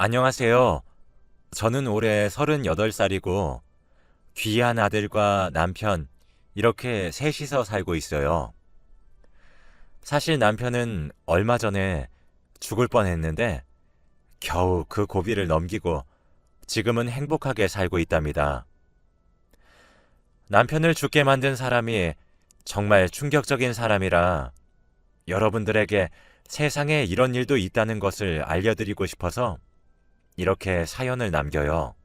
안녕하세요. 저는 올해 38살이고 귀한 아들과 남편 이렇게 셋이서 살고 있어요. 사실 남편은 얼마 전에 죽을 뻔했는데 겨우 그 고비를 넘기고 지금은 행복하게 살고 있답니다. 남편을 죽게 만든 사람이 정말 충격적인 사람이라 여러분들에게 세상에 이런 일도 있다는 것을 알려드리고 싶어서 이렇게 사연을 남겨요.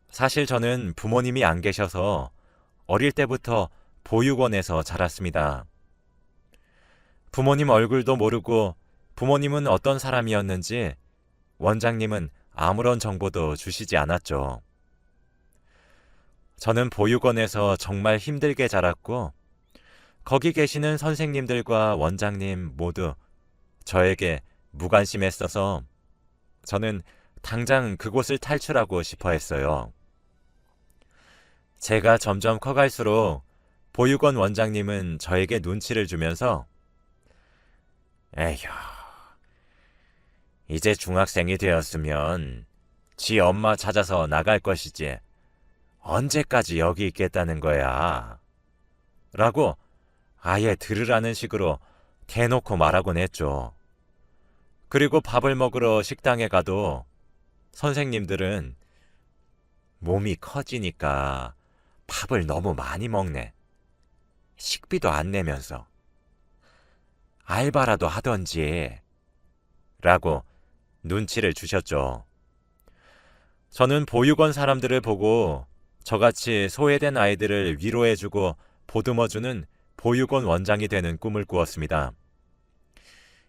사실 저는 부모님이 안 계셔서 어릴 때부터 보육원에서 자랐습니다. 부모님 얼굴도 모르고 부모님은 어떤 사람이었는지 원장님은 아무런 정보도 주시지 않았죠. 저는 보육원에서 정말 힘들게 자랐고 거기 계시는 선생님들과 원장님 모두 저에게 무관심했어서 저는 당장 그곳을 탈출하고 싶어 했어요. 제가 점점 커갈수록 보육원 원장님은 저에게 눈치를 주면서 에휴, 이제 중학생이 되었으면 지 엄마 찾아서 나갈 것이지 언제까지 여기 있겠다는 거야? 라고 아예 들으라는 식으로 대놓고 말하곤 했죠. 그리고 밥을 먹으러 식당에 가도 선생님들은 몸이 커지니까 밥을 너무 많이 먹네. 식비도 안 내면서 알바라도 하던지 라고 눈치를 주셨죠. 저는 보육원 사람들을 보고 저같이 소외된 아이들을 위로해주고 보듬어주는 보육원 원장이 되는 꿈을 꾸었습니다.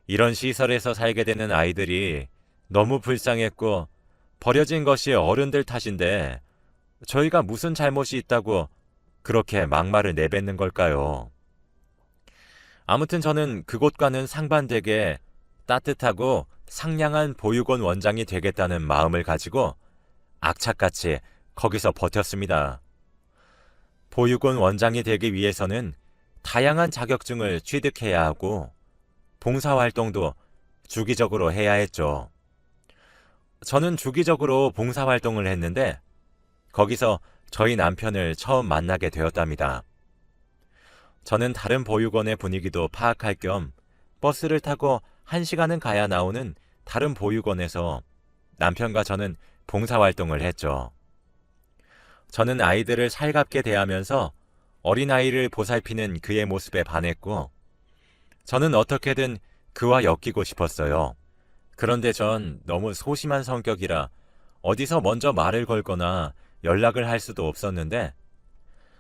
이런 시설에서 살게 되는 아이들이 너무 불쌍했고 버려진 것이 어른들 탓인데 저희가 무슨 잘못이 있다고 그렇게 막말을 내뱉는 걸까요? 아무튼 저는 그곳과는 상반되게 따뜻하고 상냥한 보육원 원장이 되겠다는 마음을 가지고 악착같이 거기서 버텼습니다. 보육원 원장이 되기 위해서는 다양한 자격증을 취득해야 하고 봉사활동도 주기적으로 해야 했죠. 저는 주기적으로 봉사활동을 했는데 거기서 저희 남편을 처음 만나게 되었답니다. 저는 다른 보육원의 분위기도 파악할 겸 버스를 타고 1시간은 가야 나오는 다른 보육원에서 남편과 저는 봉사활동을 했죠. 저는 아이들을 살갑게 대하면서 어린아이를 보살피는 그의 모습에 반했고 저는 어떻게든 그와 엮이고 싶었어요. 그런데 전 너무 소심한 성격이라 어디서 먼저 말을 걸거나 연락을 할 수도 없었는데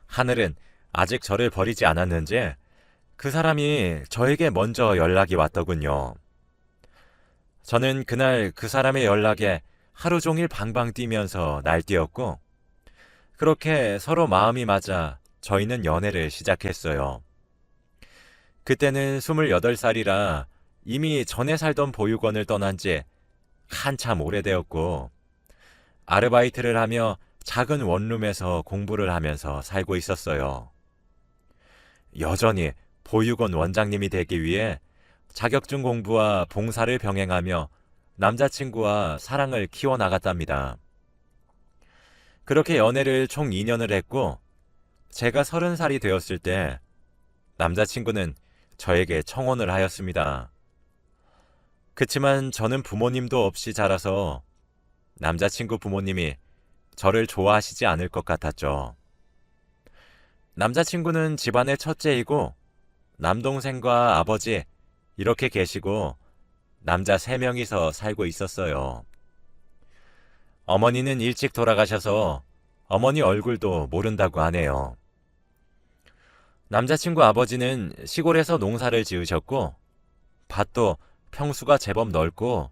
하늘은 아직 저를 버리지 않았는지 그 사람이 저에게 먼저 연락이 왔더군요. 저는 그날 그 사람의 연락에 하루 종일 방방 뛰면서 날뛰었고 그렇게 서로 마음이 맞아 저희는 연애를 시작했어요. 그때는 28살이라 이미 전에 살던 보육원을 떠난 지 한참 오래되었고 아르바이트를 하며 작은 원룸에서 공부를 하면서 살고 있었어요. 여전히 보육원 원장님이 되기 위해 자격증 공부와 봉사를 병행하며 남자친구와 사랑을 키워나갔답니다. 그렇게 연애를 총 2년을 했고 제가 30살이 되었을 때 남자친구는 저에게 청혼을 하였습니다. 그치만 저는 부모님도 없이 자라서 남자친구 부모님이 저를 좋아하시지 않을 것 같았죠. 남자친구는 집안의 첫째이고 남동생과 아버지 이렇게 계시고 남자 3명이서 살고 있었어요. 어머니는 일찍 돌아가셔서 어머니 얼굴도 모른다고 하네요. 남자친구 아버지는 시골에서 농사를 지으셨고 밭도 평수가 제법 넓고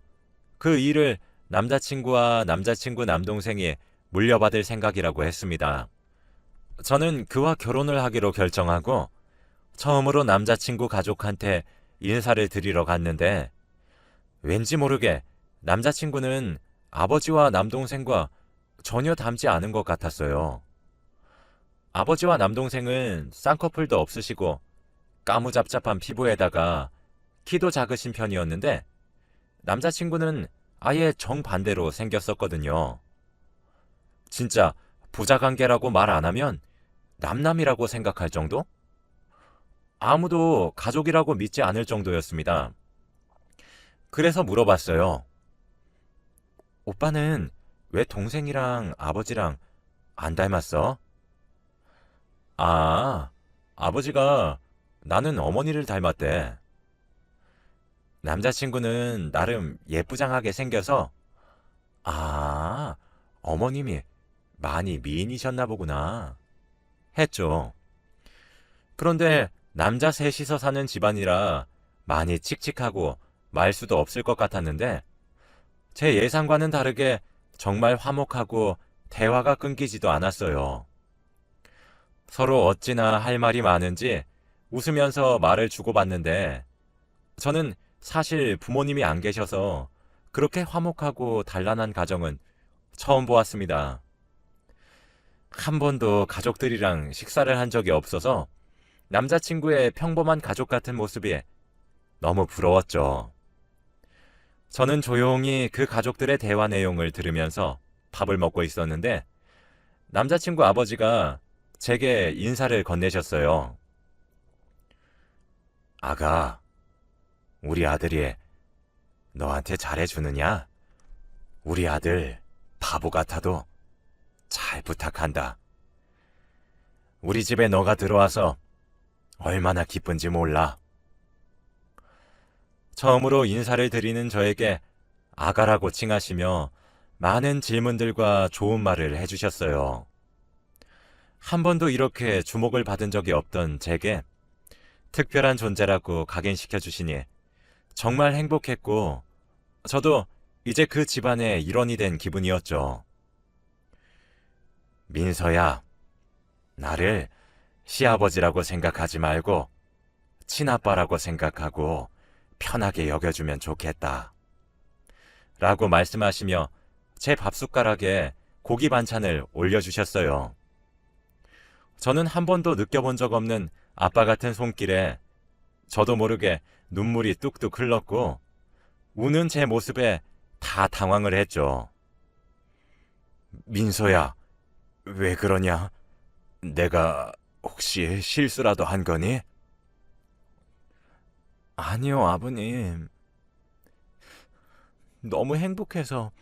그 일을 남자친구와 남자친구 남동생이 물려받을 생각이라고 했습니다. 저는 그와 결혼을 하기로 결정하고 처음으로 남자친구 가족한테 인사를 드리러 갔는데 왠지 모르게 남자친구는 아버지와 남동생과 전혀 닮지 않은 것 같았어요. 아버지와 남동생은 쌍꺼풀도 없으시고 까무잡잡한 피부에다가 키도 작으신 편이었는데 남자친구는 아예 정반대로 생겼었거든요. 진짜 부자 관계라고 말 안 하면 남남이라고 생각할 정도? 아무도 가족이라고 믿지 않을 정도였습니다. 그래서 물어봤어요. 오빠는 왜 동생이랑 아버지랑 안 닮았어? 아, 아버지가 나는 어머니를 닮았대. 남자친구는 나름 예쁘장하게 생겨서, 아, 어머님이 많이 미인이셨나 보구나. 했죠. 그런데 남자 셋이서 사는 집안이라 많이 칙칙하고 말수도 없을 것 같았는데, 제 예상과는 다르게 정말 화목하고 대화가 끊기지도 않았어요. 서로 어찌나 할 말이 많은지 웃으면서 말을 주고받는데, 저는 사실 부모님이 안 계셔서 그렇게 화목하고 단란한 가정은 처음 보았습니다. 한 번도 가족들이랑 식사를 한 적이 없어서 남자친구의 평범한 가족 같은 모습이 너무 부러웠죠. 저는 조용히 그 가족들의 대화 내용을 들으면서 밥을 먹고 있었는데 남자친구 아버지가 제게 인사를 건네셨어요. 아가, 우리 아들이 너한테 잘해주느냐? 우리 아들 바보 같아도 잘 부탁한다. 우리 집에 너가 들어와서 얼마나 기쁜지 몰라. 처음으로 인사를 드리는 저에게 아가라고 칭하시며 많은 질문들과 좋은 말을 해주셨어요. 한 번도 이렇게 주목을 받은 적이 없던 제게 특별한 존재라고 각인시켜 주시니 정말 행복했고 저도 이제 그 집안의 일원이 된 기분이었죠. 민서야, 나를 시아버지라고 생각하지 말고 친아빠라고 생각하고 편하게 여겨주면 좋겠다. 라고 말씀하시며 제 밥숟가락에 고기 반찬을 올려주셨어요. 저는 한 번도 느껴본 적 없는 아빠 같은 손길에 저도 모르게 눈물이 뚝뚝 흘렀고 우는 제 모습에 다 당황을 했죠. 민서야, 왜 그러냐? 내가 혹시 실수라도 한 거니? 아니요, 아버님. 너무 행복해서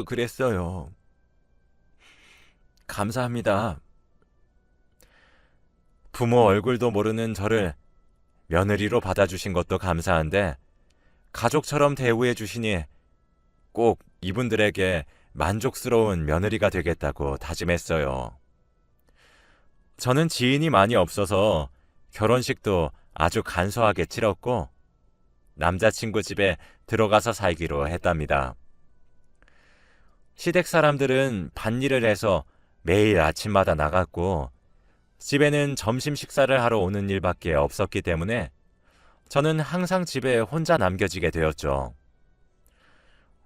그랬어요. 감사합니다. 부모 얼굴도 모르는 저를 며느리로 받아주신 것도 감사한데 가족처럼 대우해 주시니 꼭 이분들에게 만족스러운 며느리가 되겠다고 다짐했어요. 저는 지인이 많이 없어서 결혼식도 아주 간소하게 치렀고 남자친구 집에 들어가서 살기로 했답니다. 시댁 사람들은 밭일을 해서 매일 아침마다 나갔고 집에는 점심 식사를 하러 오는 일밖에 없었기 때문에 저는 항상 집에 혼자 남겨지게 되었죠.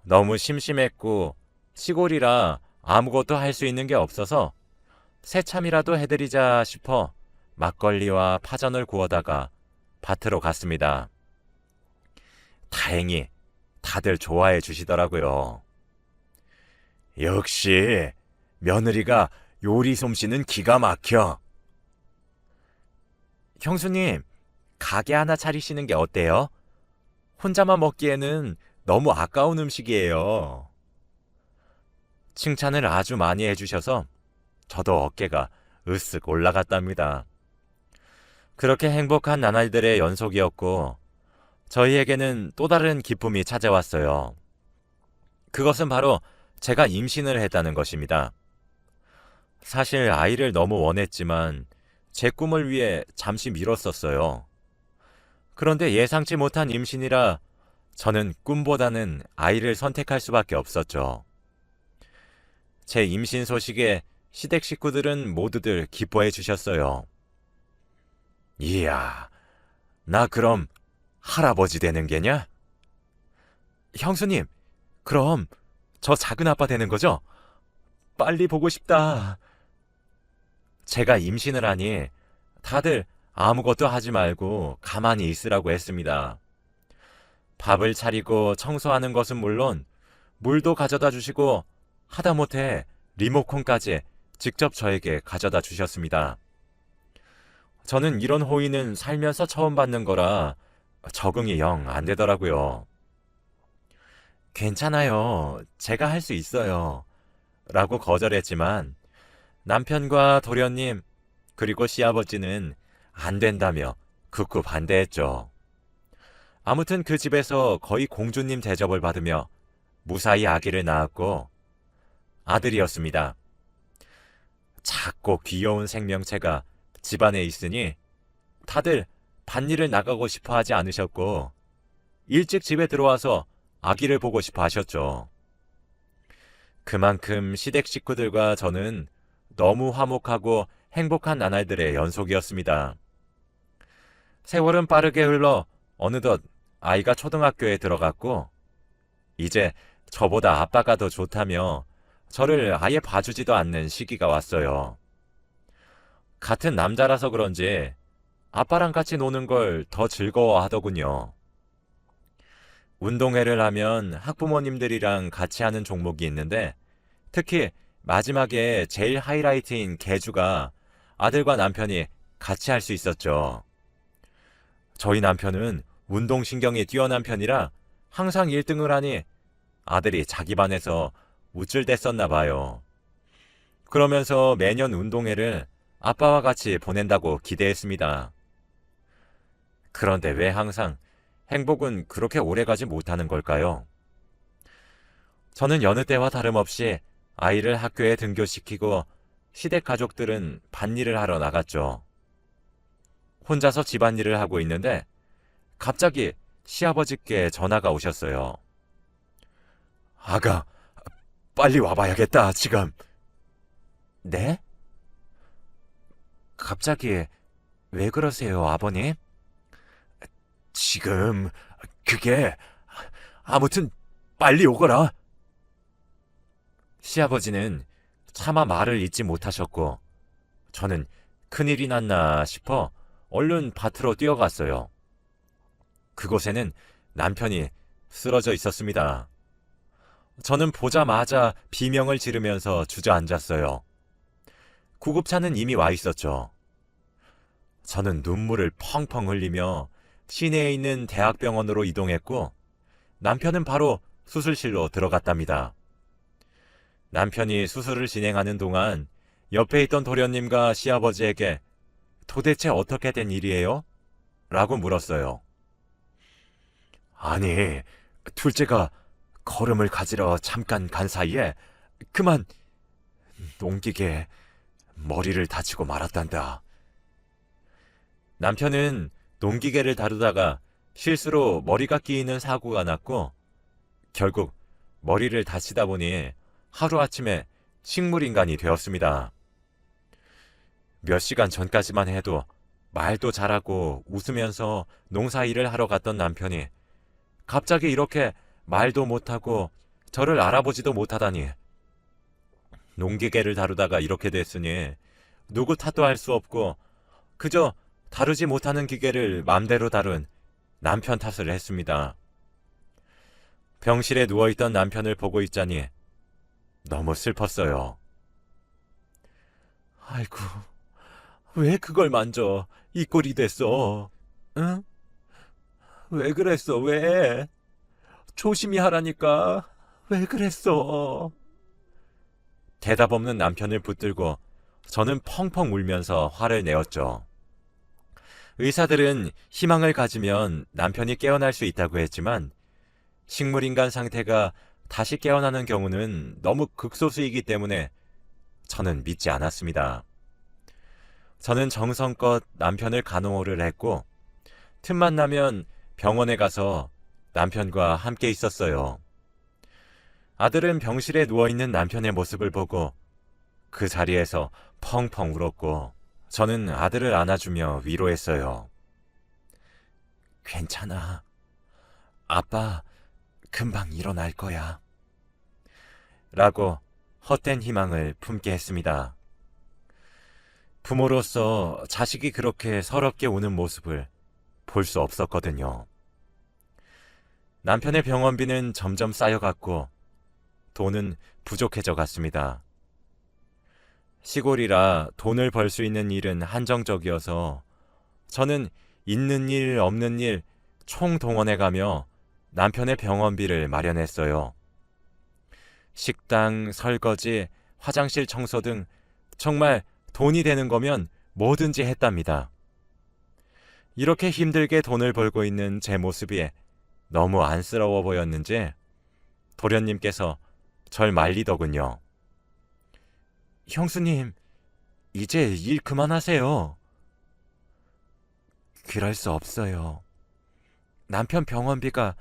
너무 심심했고 시골이라 아무것도 할 수 있는 게 없어서 새참이라도 해드리자 싶어 막걸리와 파전을 구워다가 밭으로 갔습니다. 다행히 다들 좋아해 주시더라고요. 역시 며느리가 요리 솜씨는 기가 막혀. 형수님, 가게 하나 차리시는 게 어때요? 혼자만 먹기에는 너무 아까운 음식이에요. 칭찬을 아주 많이 해주셔서 저도 어깨가 으쓱 올라갔답니다. 그렇게 행복한 나날들의 연속이었고 저희에게는 또 다른 기쁨이 찾아왔어요. 그것은 바로 제가 임신을 했다는 것입니다. 사실 아이를 너무 원했지만 제 꿈을 위해 잠시 미뤘었어요. 그런데 예상치 못한 임신이라 저는 꿈보다는 아이를 선택할 수밖에 없었죠. 제 임신 소식에 시댁 식구들은 모두들 기뻐해 주셨어요. 이야, 나 그럼 할아버지 되는 게냐? 형수님, 그럼 저 작은 아빠 되는 거죠? 빨리 보고 싶다. 제가 임신을 하니 다들 아무것도 하지 말고 가만히 있으라고 했습니다. 밥을 차리고 청소하는 것은 물론 물도 가져다 주시고 하다못해 리모컨까지 직접 저에게 가져다 주셨습니다. 저는 이런 호의는 살면서 처음 받는 거라 적응이 영 안 되더라고요. 괜찮아요. 제가 할 수 있어요. 라고 거절했지만 남편과 도련님 그리고 시아버지는 안 된다며 극구 반대했죠. 아무튼 그 집에서 거의 공주님 대접을 받으며 무사히 아기를 낳았고 아들이었습니다. 작고 귀여운 생명체가 집안에 있으니 다들 밭일을 나가고 싶어 하지 않으셨고 일찍 집에 들어와서 아기를 보고 싶어 하셨죠. 그만큼 시댁 식구들과 저는 너무 화목하고 행복한 나날들의 연속이었습니다. 세월은 빠르게 흘러 어느덧 아이가 초등학교에 들어갔고 이제 저보다 아빠가 더 좋다며 저를 아예 봐주지도 않는 시기가 왔어요. 같은 남자라서 그런지 아빠랑 같이 노는 걸 더 즐거워하더군요. 운동회를 하면 학부모님들이랑 같이 하는 종목이 있는데 특히 마지막에 제일 하이라이트인 계주가 아들과 남편이 같이 할 수 있었죠. 저희 남편은 운동신경이 뛰어난 편이라 항상 1등을 하니 아들이 자기 반에서 우쭐댔었나 봐요. 그러면서 매년 운동회를 아빠와 같이 보낸다고 기대했습니다. 그런데 왜 항상 행복은 그렇게 오래가지 못하는 걸까요? 저는 여느 때와 다름없이 아이를 학교에 등교시키고 시댁 가족들은 밭일을 하러 나갔죠. 혼자서 집안일을 하고 있는데 갑자기 시아버지께 전화가 오셨어요. 아가, 빨리 와봐야겠다, 지금. 네? 갑자기 왜 그러세요, 아버님? 지금 그게 아무튼 빨리 오거라. 시아버지는 차마 말을 잇지 못하셨고 저는 큰일이 났나 싶어 얼른 밭으로 뛰어갔어요. 그곳에는 남편이 쓰러져 있었습니다. 저는 보자마자 비명을 지르면서 주저앉았어요. 구급차는 이미 와 있었죠. 저는 눈물을 펑펑 흘리며 시내에 있는 대학병원으로 이동했고 남편은 바로 수술실로 들어갔답니다. 남편이 수술을 진행하는 동안 옆에 있던 도련님과 시아버지에게 도대체 어떻게 된 일이에요? 라고 물었어요. 아니, 둘째가 걸음을 가지러 잠깐 간 사이에 그만 농기계에 머리를 다치고 말았단다. 남편은 농기계를 다루다가 실수로 머리가 끼이는 사고가 났고 결국 머리를 다치다 보니 하루아침에 식물인간이 되었습니다. 몇 시간 전까지만 해도 말도 잘하고 웃으면서 농사일을 하러 갔던 남편이 갑자기 이렇게 말도 못하고 저를 알아보지도 못하다니. 농기계를 다루다가 이렇게 됐으니 누구 탓도 할 수 없고 그저 다루지 못하는 기계를 맘대로 다룬 남편 탓을 했습니다. 병실에 누워있던 남편을 보고 있자니 너무 슬펐어요. 아이고, 왜 그걸 만져? 이 꼴이 됐어. 응? 왜 그랬어? 왜? 조심히 하라니까. 왜 그랬어? 대답 없는 남편을 붙들고 저는 펑펑 울면서 화를 내었죠. 의사들은 희망을 가지면 남편이 깨어날 수 있다고 했지만 식물인간 상태가 다시 깨어나는 경우는 너무 극소수이기 때문에 저는 믿지 않았습니다. 저는 정성껏 남편을 간호를 했고 틈만 나면 병원에 가서 남편과 함께 있었어요. 아들은 병실에 누워있는 남편의 모습을 보고 그 자리에서 펑펑 울었고 저는 아들을 안아주며 위로했어요. 괜찮아. 아빠 금방 일어날 거야. 라고 헛된 희망을 품게 했습니다. 부모로서 자식이 그렇게 서럽게 우는 모습을 볼 수 없었거든요. 남편의 병원비는 점점 쌓여갔고 돈은 부족해져 갔습니다. 시골이라 돈을 벌 수 있는 일은 한정적이어서 저는 있는 일 없는 일 총동원해가며 남편의 병원비를 마련했어요. 식당, 설거지, 화장실 청소 등 정말 돈이 되는 거면 뭐든지 했답니다. 이렇게 힘들게 돈을 벌고 있는 제 모습이 너무 안쓰러워 보였는지 도련님께서 절 말리더군요. 형수님, 이제 일 그만하세요. 그럴 수 없어요. 남편 병원비가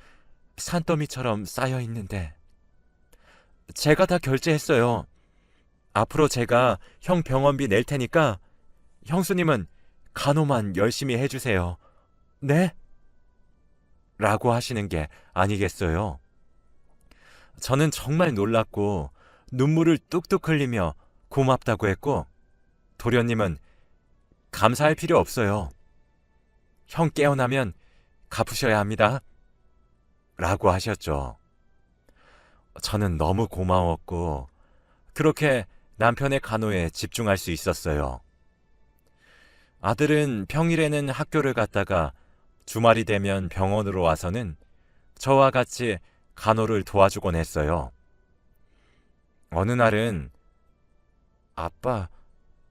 산더미처럼 쌓여 있는데. 제가 다 결제했어요. 앞으로 제가 형 병원비 낼 테니까 형수님은 간호만 열심히 해주세요. 네? 라고 하시는 게 아니겠어요. 저는 정말 놀랐고 눈물을 뚝뚝 흘리며 고맙다고 했고 도련님은 감사할 필요 없어요. 형 깨어나면 갚으셔야 합니다. 라고 하셨죠. 저는 너무 고마웠고 그렇게 남편의 간호에 집중할 수 있었어요. 아들은 평일에는 학교를 갔다가 주말이 되면 병원으로 와서는 저와 같이 간호를 도와주곤 했어요. 어느 날은 아빠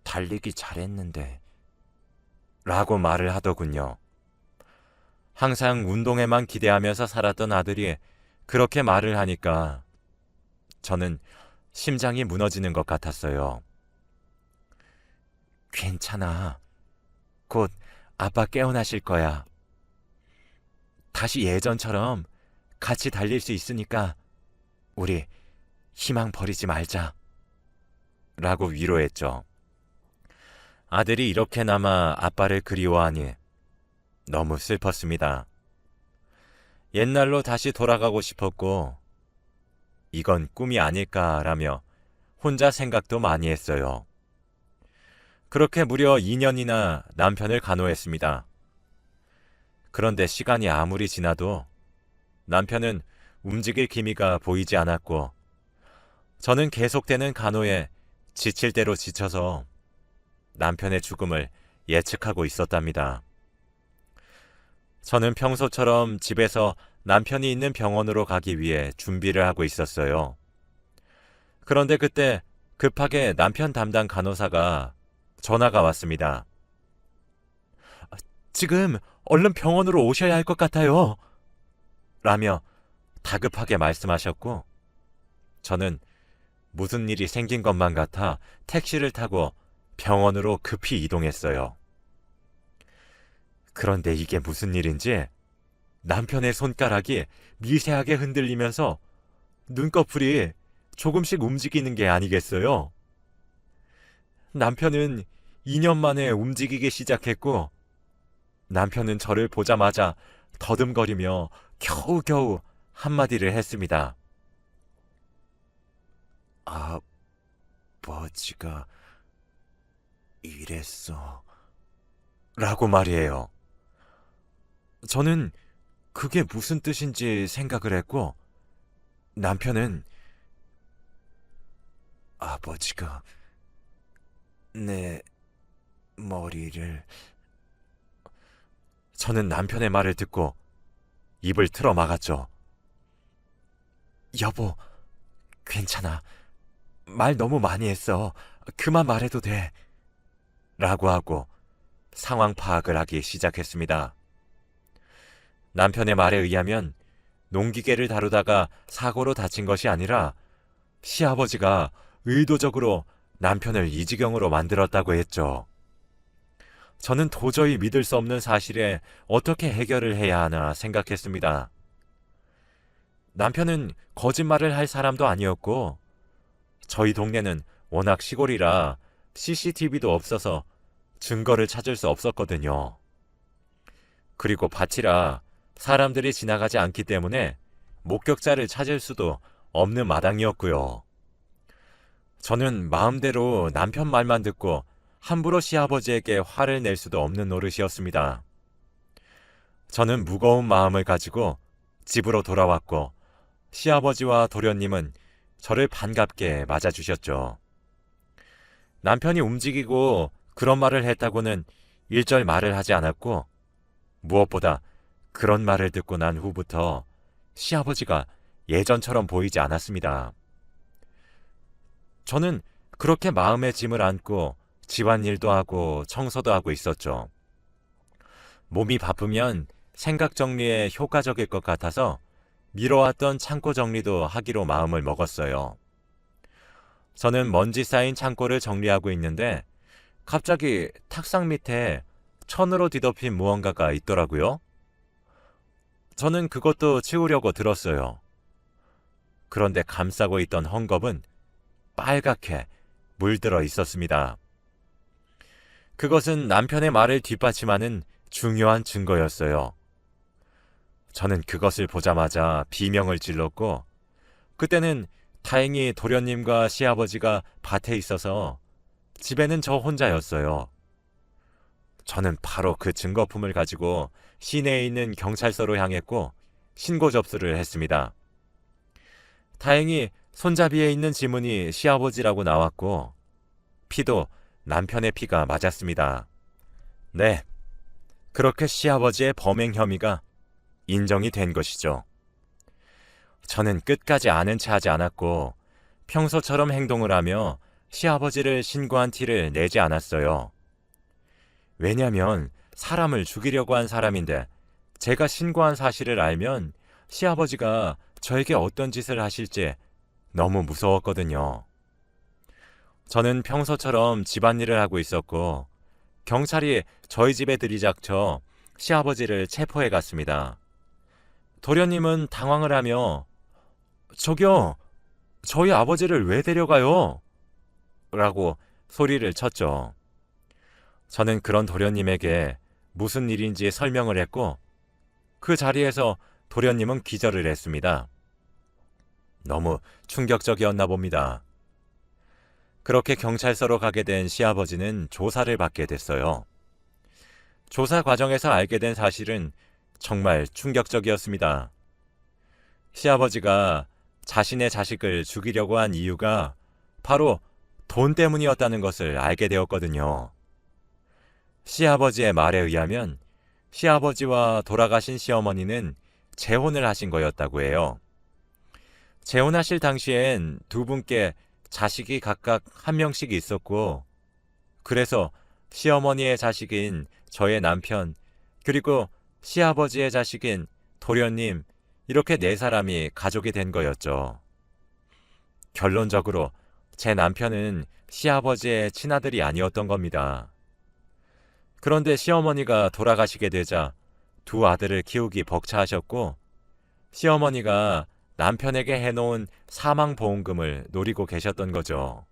달리기 잘했는데 라고 말을 하더군요. 항상 운동에만 기대하면서 살았던 아들이 그렇게 말을 하니까 저는 심장이 무너지는 것 같았어요. 괜찮아. 곧 아빠 깨어나실 거야. 다시 예전처럼 같이 달릴 수 있으니까 우리 희망 버리지 말자. 라고 위로했죠. 아들이 이렇게나마 아빠를 그리워하니 너무 슬펐습니다. 옛날로 다시 돌아가고 싶었고 이건 꿈이 아닐까라며 혼자 생각도 많이 했어요. 그렇게 무려 2년이나 남편을 간호했습니다. 그런데 시간이 아무리 지나도 남편은 움직일 기미가 보이지 않았고 저는 계속되는 간호에 지칠 대로 지쳐서 남편의 죽음을 예측하고 있었답니다. 저는 평소처럼 집에서 남편이 있는 병원으로 가기 위해 준비를 하고 있었어요. 그런데 그때 급하게 남편 담당 간호사가 전화가 왔습니다. 지금 얼른 병원으로 오셔야 할 것 같아요. 라며 다급하게 말씀하셨고 저는 무슨 일이 생긴 것만 같아 택시를 타고 병원으로 급히 이동했어요. 그런데 이게 무슨 일인지 남편의 손가락이 미세하게 흔들리면서 눈꺼풀이 조금씩 움직이는 게 아니겠어요? 남편은 2년 만에 움직이기 시작했고 남편은 저를 보자마자 더듬거리며 겨우겨우 한마디를 했습니다. 아버지가 이랬어. 라고 말이에요. 저는 그게 무슨 뜻인지 생각을 했고 남편은 아버지가 내 머리를 저는 남편의 말을 듣고 입을 틀어 막았죠. 여보, 괜찮아. 말 너무 많이 했어. 그만 말해도 돼. 라고 하고 상황 파악을 하기 시작했습니다. 남편의 말에 의하면 농기계를 다루다가 사고로 다친 것이 아니라 시아버지가 의도적으로 남편을 이 지경으로 만들었다고 했죠. 저는 도저히 믿을 수 없는 사실에 어떻게 해결을 해야 하나 생각했습니다. 남편은 거짓말을 할 사람도 아니었고 저희 동네는 워낙 시골이라 CCTV도 없어서 증거를 찾을 수 없었거든요. 그리고 밭이라 사람들이 지나가지 않기 때문에 목격자를 찾을 수도 없는 마당이었고요. 저는 마음대로 남편 말만 듣고 함부로 시아버지에게 화를 낼 수도 없는 노릇이었습니다. 저는 무거운 마음을 가지고 집으로 돌아왔고 시아버지와 도련님은 저를 반갑게 맞아주셨죠. 남편이 움직이고 그런 말을 했다고는 일절 말을 하지 않았고 무엇보다 그런 말을 듣고 난 후부터 시아버지가 예전처럼 보이지 않았습니다. 저는 그렇게 마음의 짐을 안고 집안일도 하고 청소도 하고 있었죠. 몸이 바쁘면 생각 정리에 효과적일 것 같아서 미뤄왔던 창고 정리도 하기로 마음을 먹었어요. 저는 먼지 쌓인 창고를 정리하고 있는데 갑자기 탁상 밑에 천으로 뒤덮인 무언가가 있더라고요. 저는 그것도 치우려고 들었어요. 그런데 감싸고 있던 헝겊은 빨갛게 물들어 있었습니다. 그것은 남편의 말을 뒷받침하는 중요한 증거였어요. 저는 그것을 보자마자 비명을 질렀고 그때는 다행히 도련님과 시아버지가 밭에 있어서 집에는 저 혼자였어요. 저는 바로 그 증거품을 가지고 시내에 있는 경찰서로 향했고 신고 접수를 했습니다. 다행히 손잡이에 있는 지문이 시아버지라고 나왔고 피도 남편의 피가 맞았습니다. 네, 그렇게 시아버지의 범행 혐의가 인정이 된 것이죠. 저는 끝까지 아는 체 하지 않았고 평소처럼 행동을 하며 시아버지를 신고한 티를 내지 않았어요. 왜냐면 사람을 죽이려고 한 사람인데 제가 신고한 사실을 알면 시아버지가 저에게 어떤 짓을 하실지 너무 무서웠거든요. 저는 평소처럼 집안일을 하고 있었고 경찰이 저희 집에 들이닥쳐 시아버지를 체포해 갔습니다. 도련님은 당황을 하며 저기요, 저희 아버지를 왜 데려가요? 라고 소리를 쳤죠. 저는 그런 도련님에게 무슨 일인지 설명을 했고 그 자리에서 도련님은 기절을 했습니다. 너무 충격적이었나 봅니다. 그렇게 경찰서로 가게 된 시아버지는 조사를 받게 됐어요. 조사 과정에서 알게 된 사실은 정말 충격적이었습니다. 시아버지가 자신의 자식을 죽이려고 한 이유가 바로 돈 때문이었다는 것을 알게 되었거든요. 시아버지의 말에 의하면 시아버지와 돌아가신 시어머니는 재혼을 하신 거였다고 해요. 재혼하실 당시엔 두 분께 자식이 각각 한 명씩 있었고 그래서 시어머니의 자식인 저의 남편 그리고 시아버지의 자식인 도련님 이렇게 네 사람이 가족이 된 거였죠. 결론적으로 제 남편은 시아버지의 친아들이 아니었던 겁니다. 그런데 시어머니가 돌아가시게 되자 두 아들을 키우기 벅차하셨고 시어머니가 남편에게 해놓은 사망보험금을 노리고 계셨던 거죠.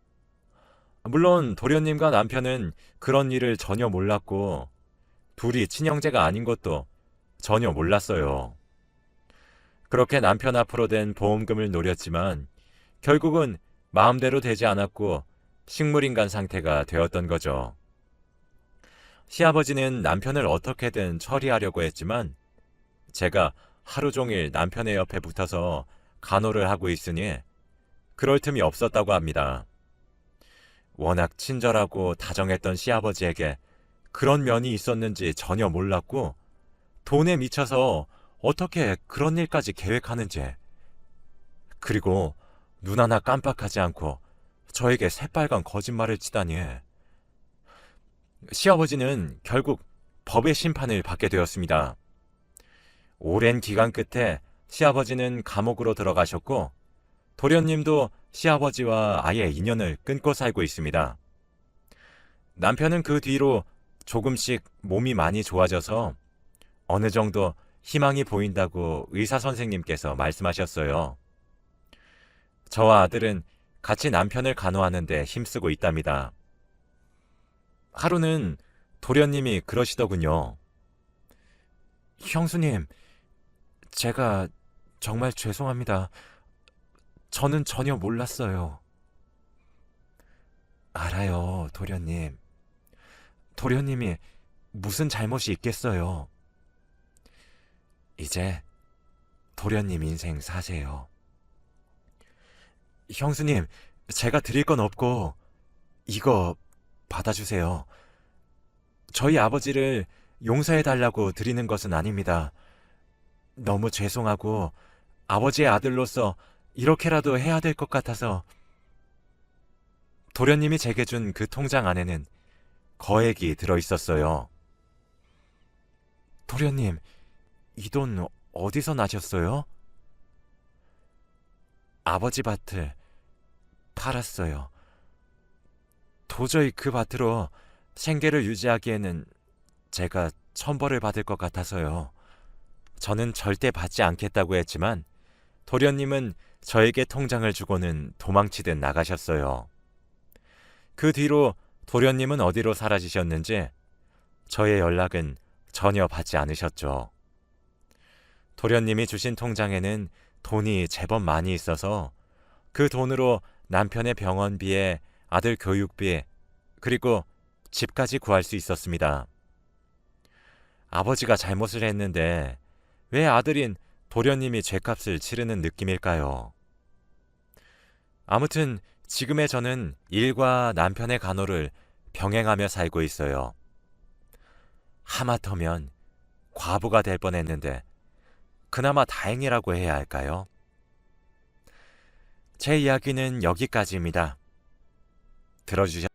물론 도련님과 남편은 그런 일을 전혀 몰랐고 둘이 친형제가 아닌 것도 전혀 몰랐어요. 그렇게 남편 앞으로 된 보험금을 노렸지만 결국은 마음대로 되지 않았고 식물인간 상태가 되었던 거죠. 시아버지는 남편을 어떻게든 처리하려고 했지만 제가 하루 종일 남편의 옆에 붙어서 간호를 하고 있으니 그럴 틈이 없었다고 합니다. 워낙 친절하고 다정했던 시아버지에게 그런 면이 있었는지 전혀 몰랐고 돈에 미쳐서 어떻게 그런 일까지 계획하는지 그리고 눈 하나 깜빡하지 않고 저에게 새빨간 거짓말을 치다니. 시아버지는 결국 법의 심판을 받게 되었습니다. 오랜 기간 끝에 시아버지는 감옥으로 들어가셨고 도련님도 시아버지와 아예 인연을 끊고 살고 있습니다. 남편은 그 뒤로 조금씩 몸이 많이 좋아져서 어느 정도 희망이 보인다고 의사 선생님께서 말씀하셨어요. 저와 아들은 같이 남편을 간호하는데 힘쓰고 있답니다. 하루는 도련님이 그러시더군요. 형수님, 제가 정말 죄송합니다. 저는 전혀 몰랐어요. 알아요, 도련님. 도련님이 무슨 잘못이 있겠어요. 이제 도련님 인생 사세요. 형수님, 제가 드릴 건 없고 이거 받아주세요. 저희 아버지를 용서해달라고 드리는 것은 아닙니다. 너무 죄송하고 아버지의 아들로서 이렇게라도 해야 될 것 같아서. 도련님이 제게 준 그 통장 안에는 거액이 들어있었어요. 도련님, 이 돈 어디서 나셨어요? 아버지 밭을 팔았어요. 도저히 그 밭으로 생계를 유지하기에는 제가 천벌을 받을 것 같아서요. 저는 절대 받지 않겠다고 했지만 도련님은 저에게 통장을 주고는 도망치듯 나가셨어요. 그 뒤로 도련님은 어디로 사라지셨는지 저의 연락은 전혀 받지 않으셨죠. 도련님이 주신 통장에는 돈이 제법 많이 있어서 그 돈으로 남편의 병원비에 아들 교육비 그리고 집까지 구할 수 있었습니다. 아버지가 잘못을 했는데 왜 아들인 도련님이 죗값을 치르는 느낌일까요? 아무튼 지금의 저는 일과 남편의 간호를 병행하며 살고 있어요. 하마터면 과부가 될 뻔했는데 그나마 다행이라고 해야 할까요? 제 이야기는 여기까지입니다. 들어주셔서